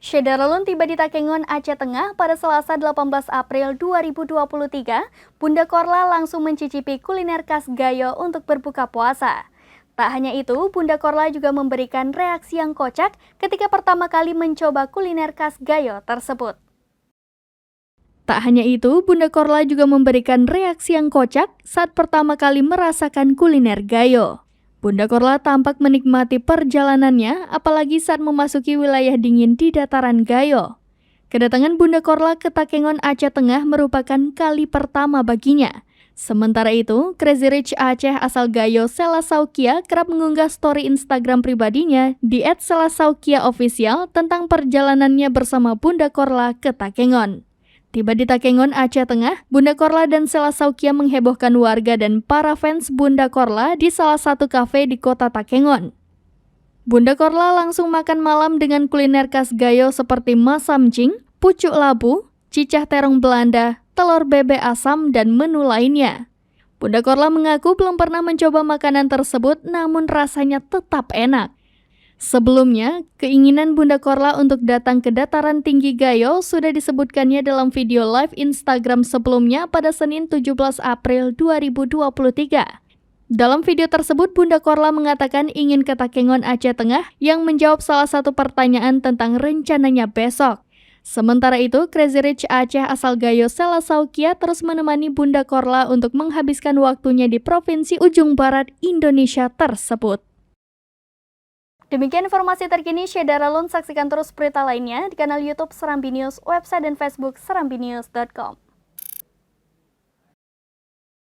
Syederalun tiba di Takengon, Aceh Tengah pada Selasa 18 April 2023. Bunda Korla langsung mencicipi kuliner khas Gayo untuk berbuka puasa. Tak hanya itu, Bunda Korla juga memberikan reaksi yang kocak ketika pertama kali mencoba kuliner khas Gayo tersebut. Tak hanya itu, Bunda Korla juga memberikan reaksi yang kocak saat pertama kali merasakan kuliner Gayo. Bunda Korla tampak menikmati perjalanannya, apalagi saat memasuki wilayah dingin di dataran Gayo. Kedatangan Bunda Korla ke Takengon, Aceh Tengah merupakan kali pertama baginya. Sementara itu, Crazy Rich Aceh asal Gayo Selasaukia kerap mengunggah story Instagram pribadinya di @selasaukiaofficial tentang perjalanannya bersama Bunda Korla ke Takengon. Tiba di Takengon, Aceh Tengah, Bunda Korla dan Selasaukia menghebohkan warga dan para fans Bunda Korla di salah satu kafe di kota Takengon. Bunda Korla langsung makan malam dengan kuliner khas Gayo seperti masamjing, pucuk labu, cicah terong Belanda, telur bebek asam, dan menu lainnya. Bunda Korla mengaku belum pernah mencoba makanan tersebut, namun rasanya tetap enak. Sebelumnya, keinginan Bunda Korla untuk datang ke dataran tinggi Gayo sudah disebutkannya dalam video live Instagram sebelumnya pada Senin 17 April 2023. Dalam video tersebut, Bunda Korla mengatakan ingin ke Takengon, Aceh Tengah yang menjawab salah satu pertanyaan tentang rencananya besok. Sementara itu, Crazy Rich Aceh asal Gayo Selasaukia terus menemani Bunda Korla untuk menghabiskan waktunya di Provinsi Ujung Barat Indonesia tersebut. Demikian informasi terkini Syederalun, saksikan terus berita lainnya di kanal YouTube Serambi News, website dan Facebook serambinews.com.